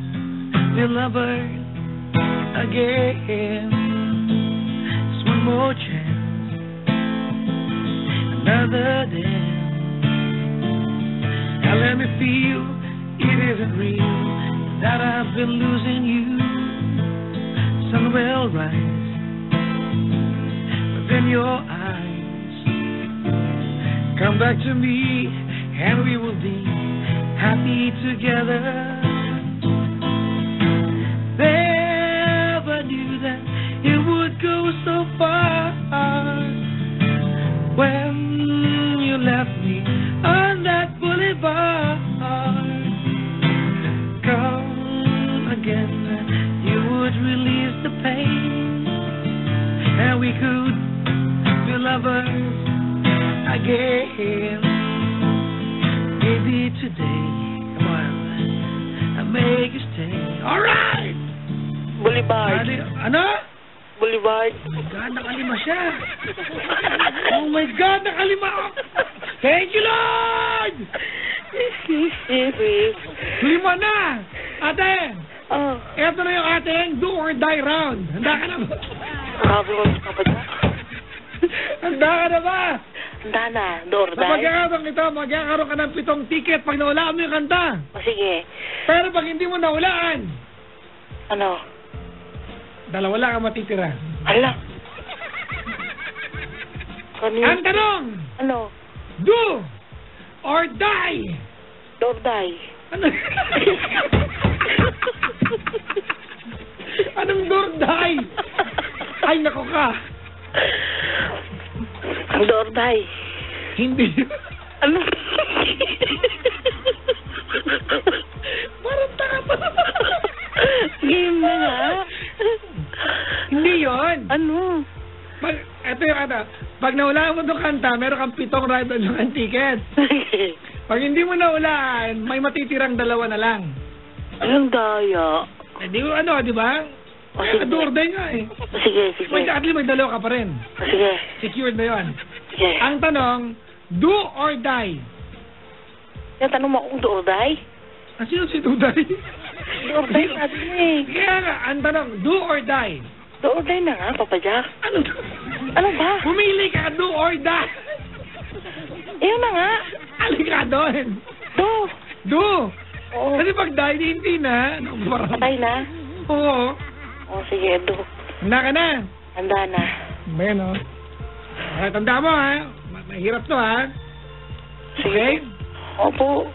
be lovers again. Just one more chance, another day. Now let me feel it isn't real, that I've been losing you. Sun will rise within your eyes. Come back to me and we will be happy together. Never knew that it would go so far when you left me on that boulevard. Come again, you would release the pain, and we could be lovers again. Maybe today, come on, I'll make you stay. Alright! Boulevard. Ano? Boulevard. Oh my God, nakalima siya. Oh my God, nakalima. Thank you, Lord! Lima na! Ate! Oh. Eto na yung ating do or die round. Handa ka na ba? Grabe mo sa kapatid. Handa ka na ba? Handa na. Do or Sa die? pagkakataon ito, magkakaroon ka ng 7 ticket pag naulaan mo yung kanta. O sige. Pero pag hindi mo naulaan, Ano? 2 lang ang matitira. Ala. Ang tanong, Ano? do or die? Do or die? Ano? Anong do or die? Ay, nako ka. Do or die? Hindi. Ano? Parang taka pa. Game na nga. Hindi yun. Ano? Ito yung pag naulaan mo itong kanta, meron kang 7 ride on ticket. Pag hindi mo naulaan, may matitirang 2 na lang. Anong daya? Eh, di ba? Sige. Do or die nga eh. Sige, sige. At least may 2 ka pa rin. Sige. Secured na yun. Sige. Ang tanong, do or die? Yung tanong mo kung do or die? Sino si do die? Do or die natin eh. Kaya nga, ang tanong, do or die? Do or die na nga, Papa Jack. Ano? Ano ba? Pumili ka, do or die? Yun na nga. Alin ka doon? Do. Do. Oo. Kasi pag die, hindi na. Patay na? Oo. O sige, do. Handa ka na? Handa na. Ayan o. Okay, tanda mo ha. Mahirap to ha. Okay? Opo.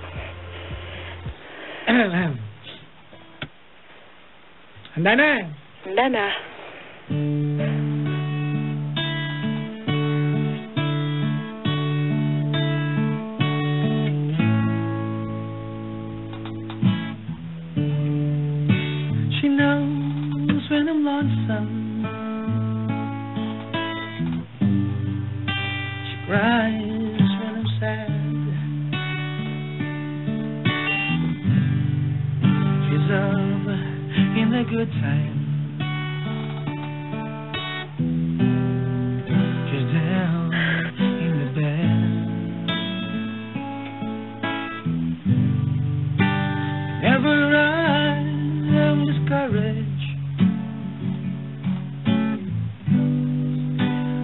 Handa na. Handa na. She knows when I'm lonesome. She cries when I'm sad. She's up in the good time. She's down in the bed. Whenever I'm discouraged,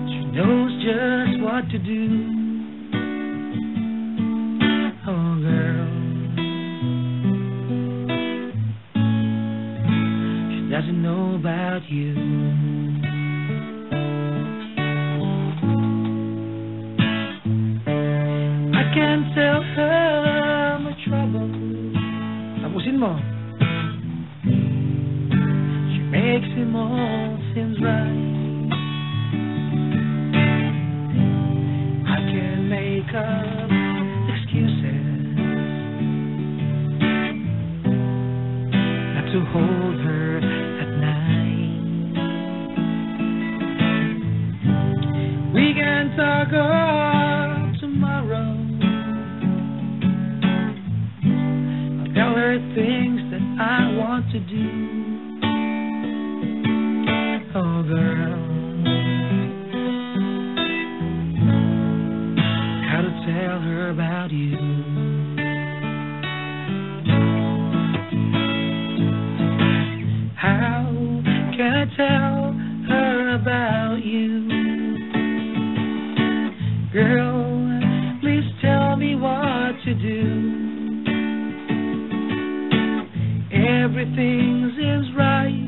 she knows just what to do. Oh, girl, she doesn't know about you. I can't tell her my trouble. Tapusin mo. She makes him all seems right. are things that I want to do. Oh, girl, how to tell her about you. How can I tell her about you? Girl, please tell me what to do. Everything seems right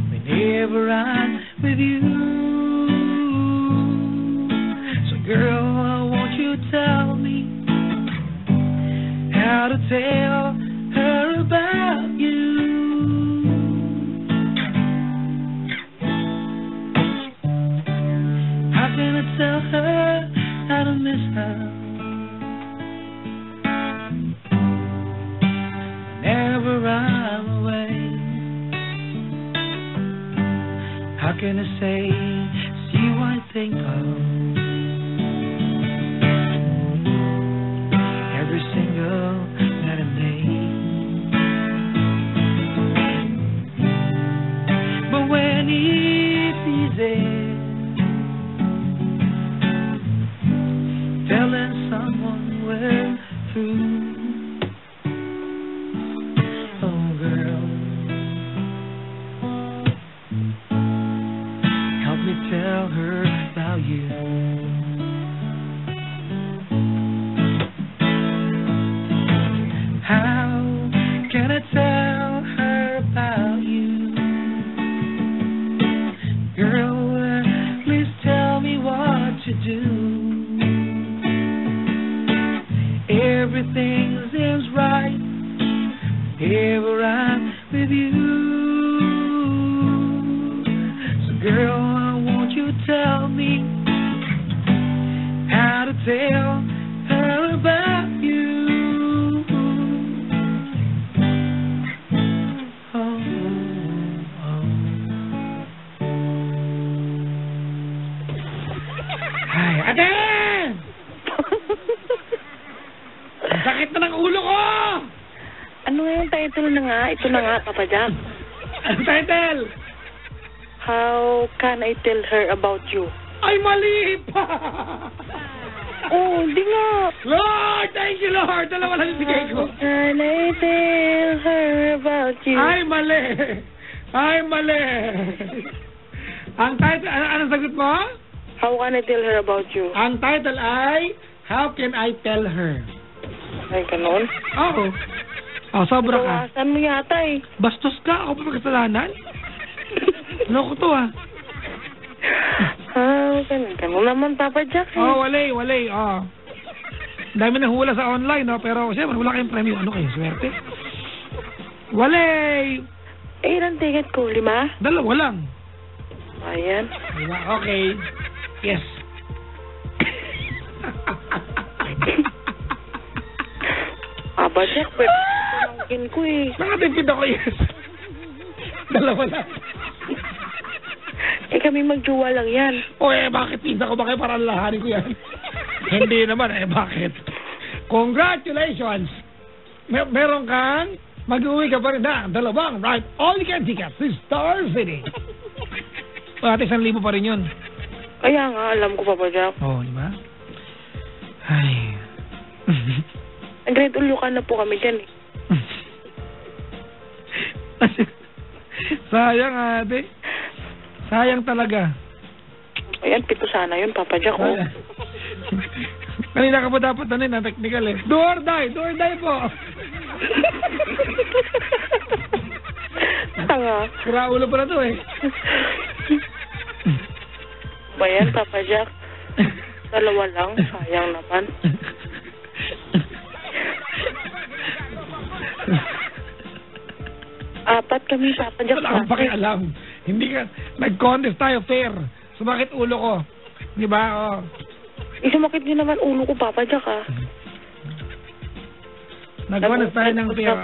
whenever I'm with you. So girl, won't you tell me how to tell her about you? How can I tell her how to miss her? Whenever I'm away, how can I say, see what I think of every single night and day? But when it's easy telling someone we're through, tell her about you. How can I tell her about you? Girl, please tell me what to do. Everything seems right whenever I'm with you. So girl, tell me how to tell her about you. Oh, oh. Ay, ate! Ang sakit na ng ulo ko! Ano nga yung title na nga? Ito na nga, Papa Jack. Ang title? How can I tell her about you? Ay, mali pa! Oh, di nga. Lord, thank you, Lord. Dalawa lang yung bigay ko. How can I tell her about you? Ay, mali. Ay, mali. Ang title, anong sagot mo? How can I tell her about you? Ang title ay, How Can I Tell Her? Ay, ganon? Oo. Oh, sobra ka. Saan mo yata eh? Bastos ka? Ako pa magkasalanan? Ano ko to Ganun naman, Papa Jack. Wali. Dami na hula sa online, pero siyempre wala kayong premyo. Ano kayo, swerte? Wali! Ilan ticket ko? 5? 2 lang. Ayan. Okay. Yes. Papa Jack, pwede pamangkin ko eh. Nakatipid ako, yes. 2 lang. Kami magjuwa lang yan. Bakit pinsa ko ba kayo para lahanin ko yan? Hindi naman, bakit? Congratulations! Meron kang mag-uwi ka pa rin na 2 right all you can tickets to Star City. Ate, 1,000 pa rin yun. Kaya nga, alam ko, Papa Jack. Di ba? Ay. Grade ulukan na po kami dyan eh. Sayang, ate. Sayang talaga. Ayan, 7 sana yun, Papa Jack. Kanina ka po dapat na technical eh. Do or die po. Tanga. Kuraulo pa na to eh. Ayan, Papa Jack. 2 lang, sayang naman. Apat kami, Papa Jack. Wala akong pakialam. Hindi ka, nag-contest tayo, fair. Sumakit ulo ko. Di ba? Sumakit din naman ulo ko, Papa Jack, Nag-contest tayo ng fair.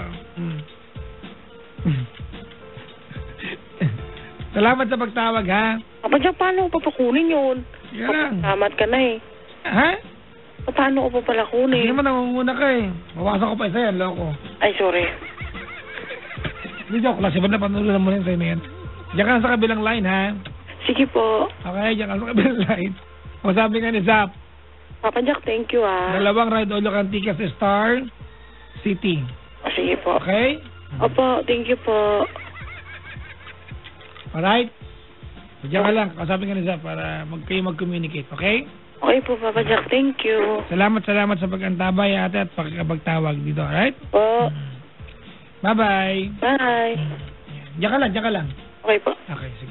Salamat sa pagtawag, ha? Papa Jack, paano ko papakunin yun? Yan lang. Salamat ka na eh. Ha? Paano ko pa pala kunin? Hindi naman nangunguna ka eh. Mawasa ko pa isa yan, loko. Ay, sorry. Hindi joke lang. Siyempre napanood mo rin sa'yo na yan. Diyan ka sa kabilang line, ha? Sige po. Okay, diyan ka sa kabilang line. O sabi nga ni Zap, Papa Jack, thank you ah. 2 ride all you can tickets sa Star City. Sige po. Okay? Opo, thank you po. Alright? Diyan ka lang. Kausapin ka ni Zap para kayo mag-communicate. Okay? Okay po, Papa Jack, thank you. Salamat sa pag-antabay ate at pagkabagtawag dito. Alright? Po. Bye-bye. Bye. Diyan ka lang. Okay po. Okay, sige.